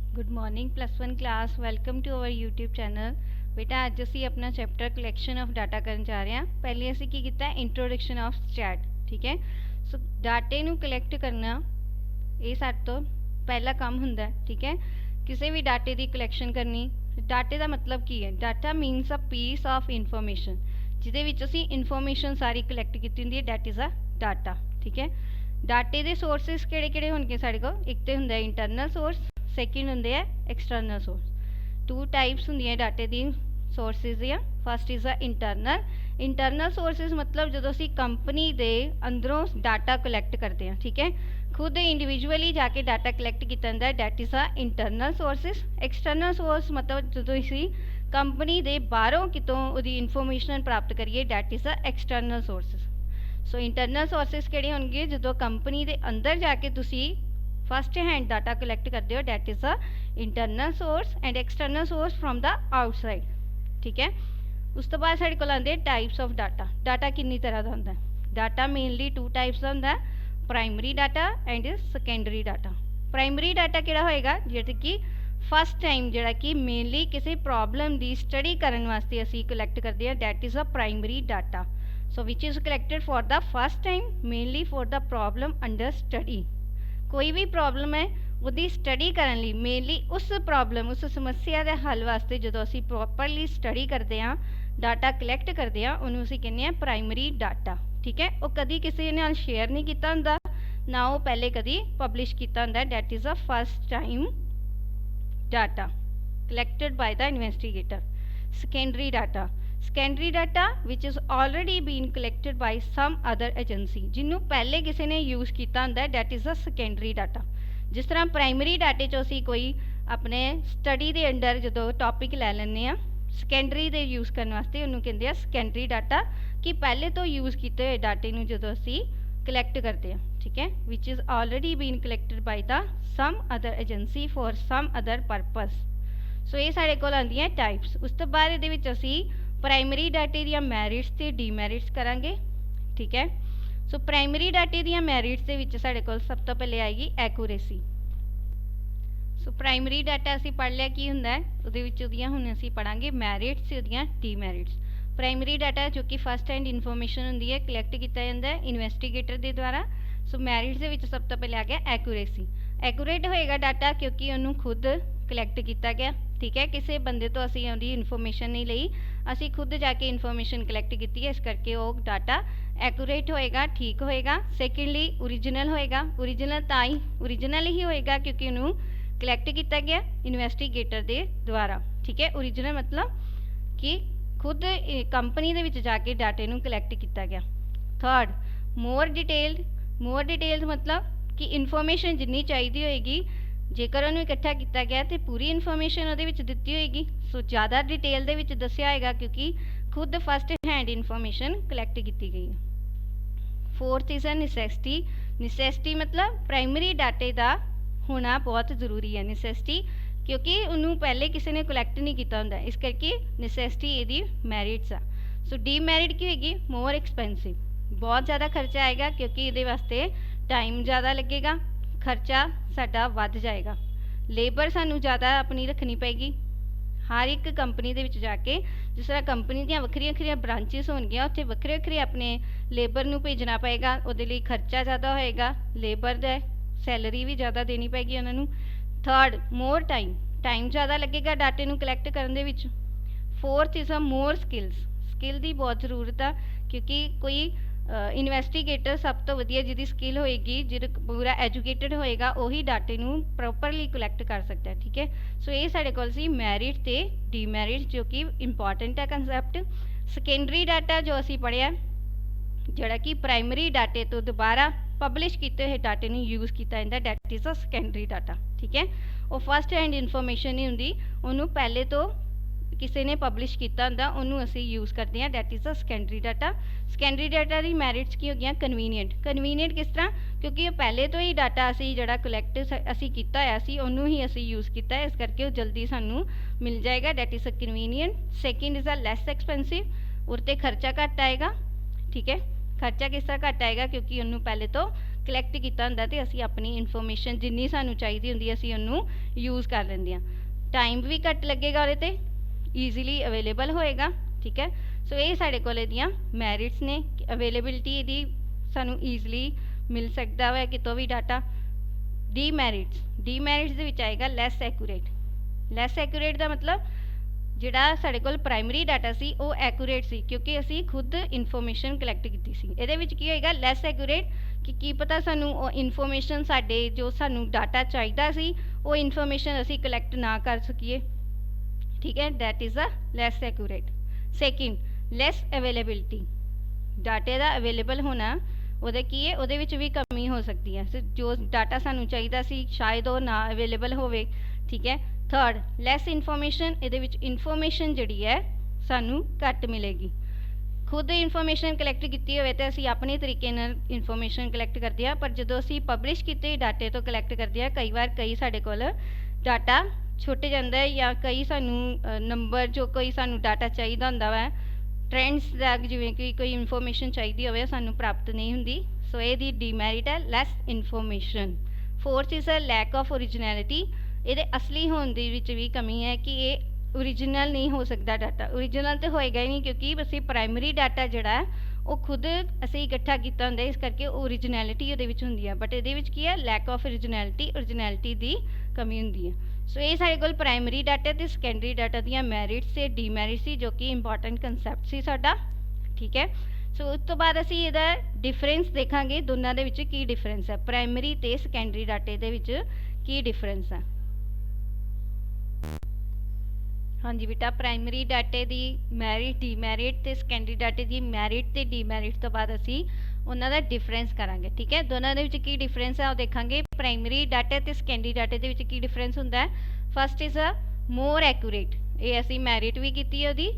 Good morning +1 class welcome to our YouTube channel. बेटा अज असी अपना चैप्टर कलैक्शन ऑफ डाटा करन जा रहे हैं। पहले असी की कीता इंट्रोडक्शन ऑफ चैट। ठीक है, सो डाटे नू कलैक्ट करना ये सारे तो पहला काम हुंदा है। ठीक है, किसी भी डाटे की कलैक्शन करनी। डाटे का मतलब की है? Data means a piece of information जिहदे विच असी इनफॉर्मेशन सारी कलैक्ट कीती हुंदी है, डैट इज़ अ डाटा। ठीक है, डाटे के सोर्सिस किहड़े-किहड़े होणगे साडे कोल? एक तो हुंदा इंटरनल सोर्स, सैकेंड होंगे है एक्सटर्नल सोर्स। टू टाइप्स होंगे डाटे दी सोर्सिस दियाँ। First is a internal sources मतलब जो असी कंपनी दे अंदरों डाटा कलैक्ट करते हैं। ठीक है, खुद इंडिविजुअली जाके डाटा कलैक्ट किया जाता है, that is a internal sources. External source मतलब जो असी कंपनी दे बाहरों कितों उहदी इनफॉर्मेशन प्राप्त करिए, that is a external sources. So internal sources किहड़े होणगे? जो कंपनी दे अंदर जाके तुसी फस्ट हैंड डाटा कलैक्ट करते हो, that is a internal source. And external source from the outside. ठीक है, उस तो बाद साडे कोल आंदे टाइप्स ऑफ डाटा। डाटा किन्नी तरह का होंदा है? डाटा मेनली टू टाइप्स का होंदा है, primary data and secondary data. Primary data किहड़ा होएगा? जिहड़ा कि फस्ट टाइम जिहड़ा कि मेनली किसी प्रॉब्लम की स्टडी करने वास्ते असी कलैक्ट करते हैं, that is a primary data. So which is collected for the first time mainly for the problem under study. कोई भी प्रॉब्लम है उसकी स्टडी करने लिए मेनली उस प्रॉब्लम उस समस्या के हल वास्ते जो असी प्रॉपरली स्टडी करते हैं, डाटा कलैक्ट करते हैं, उन्होंने असी कहने हैं प्राइमरी डाटा। ठीक है, वो कभी किसी ने शेयर नहीं किया होंदा, ना वो पहले कभी पब्लिश किया होंदा, that is a first time data collected by the investigator. Secondary data which is already been collected by some other agency, जिन्हों पहले किसी ने यूज़ किया होंदा, that is a secondary data. जिस तरह प्राइमरी डाटे चो असी कोई अपने स्टडी के अंडर जो टॉपिक लै लैंदे, सेकेंडरी दे यूज़ करने वास्ते उन्होंने कहते हैं सेकेंडरी डाटा, कि पहले तो यूज़ किए हुए डाटे नूं जो असी कलैक्ट करते हैं। ठीक है, which is already been collected by the some other agency for some other purpose. So ये साढ़े कोल आंदियां टाइप्स। उस तो बाद इहदे विच असी प्राइमरी डाटे दियां मैरिट्स ते डीमैरिट्स करांगे। ठीक है, सो प्राइमरी डाटे दियां मैरिट्स दे विच साढ़े कोल सब तो पहले आएगी एक्यूरेसी। सो प्राइमरी डाटा असी पढ़ लिया की हुंदा है, उहदे विच उहदियां हुण असी पढ़ांगे मैरिट्स ते उहदियां डीमैरिट्स। प्राइमरी डाटा जो कि फस्ट हैंड इनफॉर्मेशन हुंदी है, कलैक्ट किया जाता है इन्वेस्टिगेटर के द्वारा। सो मैरिट्स दे विच सब तो पहले आ गया एक्यूरेसी। एक्यूरेट होएगा डाटा क्योंकि उन्होंने खुद कलैक्ट किया गया। ठीक है, किसी बंदे तो असी उहदी इनफॉर्मेशन नहीं लई, असी खुद जाके इनफॉर्मेशन कलैक्ट की है, इस करके वो डाटा एक्यूरेट होएगा, ठीक होएगा। सैकेंडली ओरिजिनल होएगा। ओरिजिनल ही होएगा क्योंकि उन्होंने कलैक्ट किया गया इन्वेस्टिगेटर के द्वारा। ठीक है, ओरिजिनल मतलब कि खुद कंपनी दे विच जाके डाटे नूं कलैक्ट किया गया। थर्ड मोर डिटेल्ड मतलब कि इनफॉर्मेशन जिन्नी चाहिए होएगी, जेकर उन्होंने इकट्ठा किया गया तो पूरी इनफॉर्मेशन उहदे विच दित्ती होएगी। सो ज़्यादा डिटेल दे विच दस्सिया होएगा क्योंकि खुद फस्ट हैंड इनफॉर्मेशन कलैक्ट की गई है। फोर्थ इज़ अ निसैसिटी मतलब प्राइमरी डाटे का होना बहुत जरूरी है। निसैसिटी क्योंकि उन्होंने पहले किसी ने कलैक्ट नहीं किया होंदा, इस करके निसैसिटी इहदी मैरिट्स आ। सो डीमैरिट की होगी? मोर एक्सपेंसिव, बहुत ज़्यादा खर्चा आएगा क्योंकि ये वास्ते टाइम ज़्यादा लगेगा, खर्चा साडा वध जाएगा, लेबर सानू ज़्यादा अपनी रखनी पेगी। हर एक कंपनी दे विच जाके जिस तरह कंपनी दियां वक्रियां वक्रियां ब्रांचिस होणगियां, उत्थे वक्रे वक्रे अपने लेबर नू भेजना पेगा, उहदे लई खर्चा ज़्यादा होएगा, लेबर दा सैलरी भी ज़्यादा देनी पेगी उन्हां नू। थर्ड मोर टाइम ज़्यादा लगेगा डाटे नू कलैक्ट करन दे विच। Fourth is a more skill की बहुत जरूरत है क्योंकि कोई इन्वेस्टिगेटर सब तो वधिया जिहदी स्किल होएगी, जिहड़ा पूरा एजुकेटेड होएगा, वही डाटे नू प्रॉपरली कलैक्ट कर सकता है। ठीक है, सो ये साढ़े कोल सी मैरिट ते डीमैरिट जो कि इंपॉर्टेंट है कंसैप्ट। सैकेंडरी डाटा जो असी पढ़िया जिहड़ा कि प्राइमरी डाटे तो दोबारा पब्लिश किए हुए डाटे नू यूज़ किया जाता, that is a secondary data. ठीक है, वो फस्ट हैंड इनफॉर्मेशन नहीं हुंदी, उन्होंने पहले तो किसी ने पब्लिश किया होंदा, उन्होंने असी यूज़ करते हैं, that is a secondary data. Secondary data की मैरिट्स की हो गई कन्वीनियंट किस तरह? क्योंकि पहले तो ही डाटा असी जिहड़ा कलैक्ट असी किया होया सी उन्होंने ही असी यूज़ किया है, इस करके वो जल्दी सानू मिल जाएगा, that is a convenient. Second is a less expensive, उस पर खर्चा घट आएगा। ठीक है, खर्चा किस तरह घट आएगा क्योंकि उन्होंने पहले तो ਕਲੈਕਟ ਕੀਤਾ ਹੁੰਦਾ ਤੇ ਅਸੀਂ ਆਪਣੀ ਇਨਫੋਰਮੇਸ਼ਨ ਜਿੰਨੀ ਸਾਨੂੰ ਚਾਹੀਦੀ ਹੁੰਦੀ ਅਸੀਂ ਉਹਨੂੰ ਯੂਜ਼ ਕਰ ਲੈਂਦੇ ਹਾਂ। ਟਾਈਮ ਵੀ ਘੱਟ ਲੱਗੇਗਾ ਉਹਦੇ ਤੇ, ਈਜ਼ੀਲੀ ਅਵੇਲੇਬਲ ਹੋਏਗਾ। ਠੀਕ ਹੈ, ਸੋ ਇਹ ਸਾਡੇ ਕੋਲ ਇਹਦੀਆਂ ਮੈਰਿਟਸ ਨੇ। ਅਵੇਲੇਬਿਲਿਟੀ ਇਹਦੀ ਸਾਨੂੰ ਈਜ਼ੀਲੀ ਮਿਲ ਸਕਦਾ ਵਾ ਕਿਤੋਂ ਵੀ ਡਾਟਾ। ਡੀਮੈਰਿਟਸ ਦੇ ਵਿੱਚ ਆਏਗਾ ਲੈਸ ਐਕੂਰੇਟ ਦਾ ਮਤਲਬ ਜਿਹੜਾ ਸਾਡੇ ਕੋਲ ਪ੍ਰਾਇਮਰੀ ਡਾਟਾ ਸੀ ਉਹ ਐਕੂਰੇਟ ਸੀ ਕਿਉਂਕਿ ਅਸੀਂ ਖੁਦ ਇਨਫੋਰਮੇਸ਼ਨ ਕਲੈਕਟ ਕੀਤੀ ਸੀ। ਇਹਦੇ ਵਿੱਚ ਕੀ ਹੋਏਗਾ ਲੈਸ ਐਕੂਰੇਟ ਕਿ ਕੀ ਪਤਾ ਸਾਨੂੰ ਉਹ ਇਨਫੋਰਮੇਸ਼ਨ ਸਾਡੇ ਜੋ ਸਾਨੂੰ ਡਾਟਾ ਚਾਹੀਦਾ ਸੀ ਉਹ ਇਨਫੋਰਮੇਸ਼ਨ ਅਸੀਂ ਕਲੈਕਟ ਨਾ ਕਰ ਸਕੀਏ। ਠੀਕ ਹੈ, that is a less accurate. Second less availability, ਡਾਟੇ ਦਾ ਅਵੇਲੇਬਲ ਹੋਣਾ ਉਹਦੇ ਕੀ ਹੈ, ਉਹਦੇ ਵਿੱਚ ਵੀ ਕਮੀ ਹੋ ਸਕਦੀ ਹੈ। ਜੋ ਡਾਟਾ ਸਾਨੂੰ ਚਾਹੀਦਾ ਸੀ ਸ਼ਾਇਦ ਉਹ ਨਾ ਅਵੇਲੇਬਲ ਹੋਵੇ। ਠੀਕ ਹੈ, ਥਰਡ ਲੈਸ ਇਨਫੋਰਮੇਸ਼ਨ, ਇਹਦੇ ਵਿੱਚ ਇਨਫੋਰਮੇਸ਼ਨ ਜਿਹੜੀ ਹੈ ਸਾਨੂੰ ਘੱਟ ਮਿਲੇਗੀ। ਖੁਦ ਇਨਫੋਰਮੇਸ਼ਨ ਕਲੈਕਟ ਕੀਤੀ ਹੋਵੇ ਤਾਂ ਅਸੀਂ ਆਪਣੇ ਤਰੀਕੇ ਨਾਲ ਇਨਫੋਰਮੇਸ਼ਨ ਕਲੈਕਟ ਕਰਦੇ ਹਾਂ, ਪਰ ਜਦੋਂ ਅਸੀਂ ਪਬਲਿਸ਼ ਕੀਤੇ ਡਾਟੇ ਤੋਂ ਕਲੈਕਟ ਕਰਦੇ ਹਾਂ ਕਈ ਸਾਡੇ ਕੋਲ ਡਾਟਾ ਛੁੱਟ ਜਾਂਦਾ ਹੈ ਜਾਂ ਕਈ ਸਾਨੂੰ ਨੰਬਰ ਜੋ ਕੋਈ ਸਾਨੂੰ ਡਾਟਾ ਚਾਹੀਦਾ ਹੁੰਦਾ ਵਾ ਟ੍ਰੈਂਡਸ ਦਾ, ਜਿਵੇਂ ਕਿ ਕੋਈ ਇਨਫੋਰਮੇਸ਼ਨ ਚਾਹੀਦੀ ਹੋਵੇ ਸਾਨੂੰ ਪ੍ਰਾਪਤ ਨਹੀਂ ਹੁੰਦੀ। ਸੋ ਇਹਦੀ ਡੀਮੈਰਿਟ ਹੈ less information. Fourth is a lack of originality, ਇਹਦੇ ਅਸਲੀ ਹੋਣ ਦੇ ਵਿੱਚ ਵੀ ਕਮੀ ਹੈ ਕਿ ਇਹ ਓਰੀਜਨਲ ਨਹੀਂ ਹੋ ਸਕਦਾ ਡਾਟਾ। ਓਰੀਜਨਲ ਤਾਂ ਹੋਏਗਾ ਹੀ ਨਹੀਂ ਕਿਉਂਕਿ ਅਸੀਂ ਪ੍ਰਾਇਮਰੀ ਡਾਟਾ ਜਿਹੜਾ ਹੈ ਉਹ ਖੁਦ ਅਸੀਂ ਇਕੱਠਾ ਕੀਤਾ ਹੁੰਦਾ, ਇਸ ਕਰਕੇ ਓਰੀਜਨੈਲਿਟੀ ਉਹਦੇ ਵਿੱਚ ਹੁੰਦੀ ਹੈ। ਬਟ ਇਹਦੇ ਵਿੱਚ ਕੀ ਹੈ ਲੈਕ ਆਫ ਓਰੀਜਨੈਲਿਟੀ ਦੀ ਕਮੀ ਹੁੰਦੀ ਹੈ। ਸੋ ਇਹ ਸਾਡੇ ਕੋਲ ਪ੍ਰਾਇਮਰੀ ਡਾਟਾ ਤੇ ਸੈਕੰਡਰੀ ਡਾਟਾ ਦੀਆਂ ਮੈਰਿਟਸ ਤੇ ਡੀਮੈਰਿਟਸ ਸੀ ਜੋ ਕਿ ਇੰਪੋਰਟੈਂਟ ਕੰਸੈਪਟ ਸੀ ਸਾਡਾ। ਠੀਕ ਹੈ, ਸੋ ਉਸ ਤੋਂ ਬਾਅਦ ਅਸੀਂ ਇਹਦਾ ਡਿਫਰੈਂਸ ਦੇਖਾਂਗੇ, ਦੋਨਾਂ ਦੇ ਵਿੱਚ ਕੀ ਡਿਫਰੈਂਸ ਹੈ, ਪ੍ਰਾਇਮਰੀ ਤੇ ਸੈਕੰਡਰੀ ਡਾਟੇ ਦੇ ਵਿੱਚ ਕੀ ਡਿਫਰੈਂਸ ਹੈ। ਹਾਂਜੀ ਬੇਟਾ, ਪ੍ਰਾਇਮਰੀ ਡਾਟੇ ਦੀ ਮੈਰਿਟ ਡੀਮੈਰਿਟ ਤੇ ਸੈਕੰਡਰੀ ਡਾਟੇ ਦੀ ਮੈਰਿਟ ਤੇ ਡੀਮੈਰਿਟ ਤੋਂ ਬਾਅਦ ਅਸੀਂ ਉਹਨਾਂ ਦਾ ਡਿਫਰੈਂਸ ਕਰਾਂਗੇ। ਠੀਕ ਹੈ, ਦੋਨਾਂ ਦੇ ਵਿੱਚ ਕੀ ਡਿਫਰੈਂਸ ਹੈ ਉਹ ਦੇਖਾਂਗੇ। ਪ੍ਰਾਇਮਰੀ ਡਾਟਾ ਤੇ ਸੈਕੰਡਰੀ ਡਾਟੇ ਦੇ ਵਿੱਚ ਕੀ ਡਿਫਰੈਂਸ ਹੁੰਦਾ ਹੈ। First is a more accurate, ਇਹ ਅਸੀਂ ਮੈਰਿਟ ਵੀ ਕੀਤੀ ਉਹਦੀ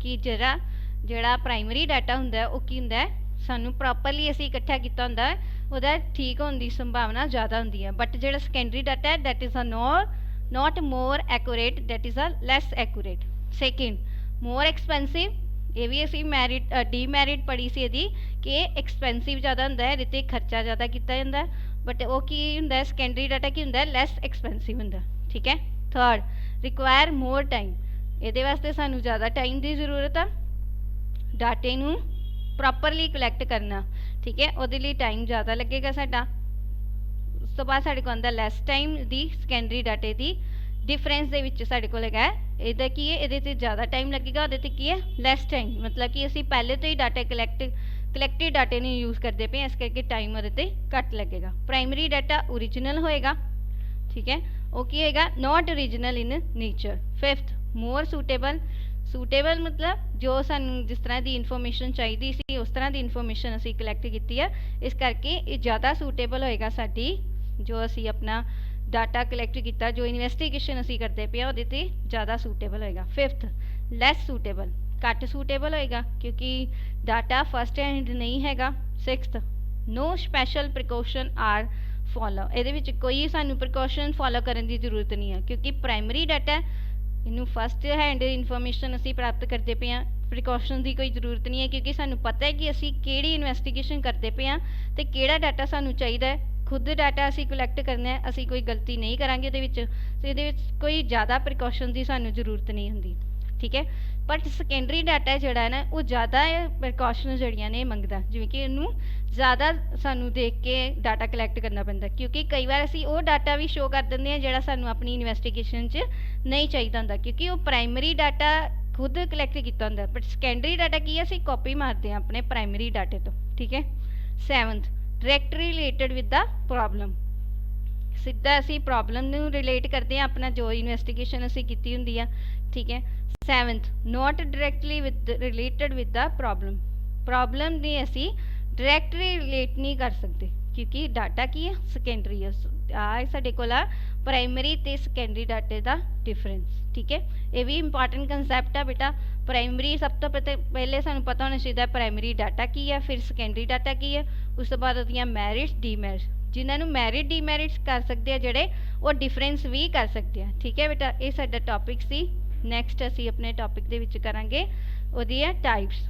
ਕਿ ਜਿਹੜਾ ਪ੍ਰਾਇਮਰੀ ਡਾਟਾ ਹੁੰਦਾ ਉਹ ਕੀ ਹੁੰਦਾ ਸਾਨੂੰ ਪ੍ਰੋਪਰਲੀ ਅਸੀਂ ਇਕੱਠਾ ਕੀਤਾ ਹੁੰਦਾ ਉਹਦਾ ਠੀਕ ਹੋਣ ਦੀ ਸੰਭਾਵਨਾ ਜ਼ਿਆਦਾ ਹੁੰਦੀ ਹੈ। ਬਟ ਜਿਹੜਾ ਸੈਕੰਡਰੀ ਡਾਟਾ ਹੈ that is a not more accurate, that is a less accurate. Second more expensive, ਇਹ ਵੀ ਅਸੀਂ ਮੈਰਿਟ ਡੀਮੈਰਿਟ ਪੜ੍ਹੀ ਸੀ ਇਹਦੀ ਕਿ ਇਹ ਐਕਸਪੈਂਸਿਵ ਜ਼ਿਆਦਾ ਹੁੰਦਾ ਹੈ, ਇਹਦੇ 'ਤੇ ਖਰਚਾ ਜ਼ਿਆਦਾ ਕੀਤਾ ਜਾਂਦਾ ਹੈ। ਬਟ ਉਹ ਕੀ ਹੁੰਦਾ ਸੈਕੰਡਰੀ ਡਾਟਾ ਕੀ ਹੁੰਦਾ ਲੈਸ ਐਕਸਪੈਂਸਿਵ ਹੁੰਦਾ। ਠੀਕ ਹੈ, ਥਰਡ ਰਿਕੁਆਇਰ ਮੋਰ ਟਾਈਮ, ਇਹਦੇ ਵਾਸਤੇ ਸਾਨੂੰ ਜ਼ਿਆਦਾ ਟਾਈਮ ਦੀ ਜ਼ਰੂਰਤ ਆ ਡਾਟੇ ਨੂੰ ਪ੍ਰੋਪਰਲੀ ਕਲੈਕਟ ਕਰਨਾ। ਠੀਕ ਹੈ, ਉਹਦੇ ਲਈ ਟਾਈਮ ਜ਼ਿਆਦਾ ਲੱਗੇਗਾ ਸਾਡਾ। ਉਸ ਤੋਂ ਬਾਅਦ ਸਾਡੇ ਕੋਲ ਆਉਂਦਾ ਲੈਸ ਟਾਈਮ ਦੀ ਸੈਕੰਡਰੀ ਡਾਟੇ ਦੀ ਡਿਫਰੈਂਸ ਦੇ ਵਿੱਚ ਸਾਡੇ ਕੋਲ ਹੈਗਾ ਇਹਦਾ ਕੀ ਹੈ, ਇਹਦੇ 'ਤੇ ਜ਼ਿਆਦਾ ਟਾਈਮ ਲੱਗੇਗਾ, ਉਹਦੇ 'ਤੇ ਕੀ ਹੈ ਲੈਸ ਟਾਈਮ, ਮਤਲਬ ਕਿ ਅਸੀਂ ਪਹਿਲੇ ਤੋਂ ਹੀ ਡਾਟਾ ਕਲੈਕਟਡ ਡਾਟੇ ਨੂੰ ਯੂਜ਼ ਕਰਦੇ ਪਏ, ਇਸ ਕਰਕੇ ਟਾਈਮ ਉਹਦੇ 'ਤੇ ਘੱਟ ਲੱਗੇਗਾ। ਪ੍ਰਾਇਮਰੀ ਡਾਟਾ ਓਰੀਜਨਲ ਹੋਏਗਾ। ਠੀਕ ਹੈ, ਉਹ ਕੀ ਹੋਏਗਾ ਨਾਟ ਓਰੀਜਨਲ ਇਨ ਨੇਚਰ। ਫਿਫਥ ਮੋਰ ਸੂਟੇਬਲ ਮਤਲਬ ਜੋ ਸਾਨੂੰ ਜਿਸ ਤਰ੍ਹਾਂ ਦੀ ਇਨਫੋਰਮੇਸ਼ਨ ਚਾਹੀਦੀ ਸੀ ਉਸ ਤਰ੍ਹਾਂ ਦੀ ਇਨਫੋਰਮੇਸ਼ਨ ਅਸੀਂ ਕਲੈਕਟ ਕੀਤੀ ਹੈ, ਇਸ ਕਰਕੇ ਇਹ ਜ਼ਿਆਦਾ ਸੂਟੇਬਲ ਹੋਏਗਾ ਸਾਡੀ ਜੋ ਅਸੀਂ ਆਪਣਾ ਡਾਟਾ ਕਲੈਕਟ ਕੀਤਾ, ਜੋ ਇਨਵੈਸਟੀਗੇਸ਼ਨ ਅਸੀਂ ਕਰਦੇ ਪਏ ਉਹਦੇ 'ਤੇ ਜ਼ਿਆਦਾ ਸੂਟੇਬਲ ਹੋਏਗਾ। ਫਿਫਥ ਲੈਸ ਸੂਟੇਬਲ, ਘੱਟ ਸੂਟੇਬਲ ਹੋਏਗਾ ਕਿਉਂਕਿ ਡਾਟਾ ਫਸਟ ਹੈਂਡ ਨਹੀਂ ਹੈਗਾ। ਸਿਕਸਥ ਨੋ ਸਪੈਸ਼ਲ ਪ੍ਰੀਕੌਸ਼ਨ ਆਰ ਫੋਲੋ, ਇਹਦੇ ਵਿੱਚ ਕੋਈ ਸਾਨੂੰ ਪ੍ਰੀਕੌਸ਼ਨ ਫੋਲੋ ਕਰਨ ਦੀ ਜ਼ਰੂਰਤ ਨਹੀਂ ਹੈ ਕਿਉਂਕਿ ਪ੍ਰਾਇਮਰੀ ਡਾਟਾ ਇਹਨੂੰ ਫਸਟ ਹੈਂਡ ਇਨਫੋਰਮੇਸ਼ਨ ਅਸੀਂ ਪ੍ਰਾਪਤ ਕਰਦੇ ਪਏ ਹਾਂ, ਪ੍ਰੀਕੌਸ਼ਨ ਦੀ ਕੋਈ ਜ਼ਰੂਰਤ ਨਹੀਂ ਹੈ ਕਿਉਂਕਿ ਸਾਨੂੰ ਪਤਾ ਹੈ ਕਿ ਅਸੀਂ ਕਿਹੜੀ ਇਨਵੈਸਟੀਗੇਸ਼ਨ ਕਰਦੇ ਪਏ ਹਾਂ ਅਤੇ ਕਿਹੜਾ ਡਾਟਾ ਸਾਨੂੰ ਚਾਹੀਦਾ ਹੈ। ਖੁਦ ਡਾਟਾ ਅਸੀਂ ਕਲੈਕਟ ਕਰਨਾ ਹੈ, ਅਸੀਂ ਕੋਈ ਗਲਤੀ ਨਹੀਂ ਕਰਾਂਗੇ ਉਹਦੇ ਵਿੱਚ, ਅਤੇ ਇਹਦੇ ਵਿੱਚ ਕੋਈ ਜ਼ਿਆਦਾ ਪ੍ਰੀਕੌਸ਼ਨ ਦੀ ਸਾਨੂੰ ਜ਼ਰੂਰਤ ਨਹੀਂ ਹੁੰਦੀ। ਠੀਕ ਹੈ, ਬਟ ਸੈਕੰਡਰੀ ਡਾਟਾ ਜਿਹੜਾ ਹੈ ਨਾ ਉਹ ਜ਼ਿਆਦਾ ਪ੍ਰੀਕੌਸ਼ਨ ਜਿਹੜੀਆਂ ਨੇ ਮੰਗਦਾ, ਜਿਵੇਂ ਕਿ ਇਹਨੂੰ ਜ਼ਿਆਦਾ ਸਾਨੂੰ ਦੇਖ ਕੇ ਡਾਟਾ ਕਲੈਕਟ ਕਰਨਾ ਪੈਂਦਾ ਕਿਉਂਕਿ ਕਈ ਵਾਰ ਅਸੀਂ ਉਹ ਡਾਟਾ ਵੀ ਸ਼ੋਅ ਕਰ ਦਿੰਦੇ ਹਾਂ ਜਿਹੜਾ ਸਾਨੂੰ ਆਪਣੀ ਇਨਵੈਸਟੀਗੇਸ਼ਨ 'ਚ ਨਹੀਂ ਚਾਹੀਦਾ ਹੁੰਦਾ ਕਿਉਂਕਿ ਉਹ ਪ੍ਰਾਇਮਰੀ ਡਾਟਾ ਖੁਦ ਕਲੈਕਟ ਕੀਤਾ ਹੁੰਦਾ, ਬਟ ਸੈਕੰਡਰੀ ਡਾਟਾ ਕੀ ਹੈ ਅਸੀਂ ਕਾਪੀ ਮਾਰਦੇ ਹਾਂ ਆਪਣੇ ਪ੍ਰਾਇਮਰੀ ਡਾਟੇ ਤੋਂ। ਠੀਕ ਹੈ, seventh directly related with the problem, ਸਿੱਧਾ ਅਸੀਂ ਪ੍ਰੋਬਲਮ ਨੂੰ ਰਿਲੇਟ ਕਰਦੇ ਹਾਂ ਆਪਣਾ ਜੋ ਇਨਵੈਸਟੀਗੇਸ਼ਨ ਅਸੀਂ ਕੀਤੀ ਹੁੰਦੀ ਆ। ਠੀਕ ਹੈ, seventh note directly related with the problem ਦੀ ਅਸੀਂ ਡਾਇਰੈਕਟਲੀ ਰਿਲੇਟ ਨਹੀਂ ਕਰ ਸਕਦੇ ਕਿਉਂਕਿ ਡਾਟਾ ਕੀ ਹੈ ਸੈਕੰਡਰੀ ਹੈ। ਆ ਸਾਡੇ ਕੋਲ ਆ ਪ੍ਰਾਇਮਰੀ ਤੇ ਸੈਕੰਡਰੀ ਡਾਟੇ ਦਾ ਡਿਫਰੈਂਸ। ਠੀਕ ਹੈ, ਇਹ ਵੀ ਇੰਪੋਰਟੈਂਟ ਕੰਸੈਪਟ ਆ ਬੇਟਾ। ਪ੍ਰਾਇਮਰੀ ਸਭ ਤੋਂ ਪਹਿਲੇ ਸਾਨੂੰ ਪਤਾ ਹੋਣਾ ਚਾਹੀਦਾ ਪ੍ਰਾਇਮਰੀ ਡਾਟਾ ਕੀ ਹੈ, ਫਿਰ ਸੈਕੰਡਰੀ ਡਾਟਾ ਕੀ ਹੈ, ਉਸ ਤੋਂ ਬਾਅਦ ਉਹਦੀਆਂ ਮੈਰਿਟਸ ਡੀਮੈਰਿਟਸ, ਜਿਨ੍ਹਾਂ ਨੂੰ ਮੈਰਿਟ ਡੀਮੈਰਿਟਸ ਕਰ ਸਕਦੇ ਆ ਜਿਹੜੇ ਉਹ ਡਿਫਰੈਂਸ ਵੀ ਕਰ ਸਕਦੇ ਆ। ਠੀਕ ਹੈ ਬੇਟਾ, ਇਹ ਸਾਡਾ ਟੌਪਿਕ ਸੀ। ਨੈਕਸਟ ਅਸੀਂ ਆਪਣੇ ਟੌਪਿਕ ਦੇ ਵਿੱਚ ਕਰਾਂਗੇ ਉਹਦੀਆਂ ਟਾਈਪਸ।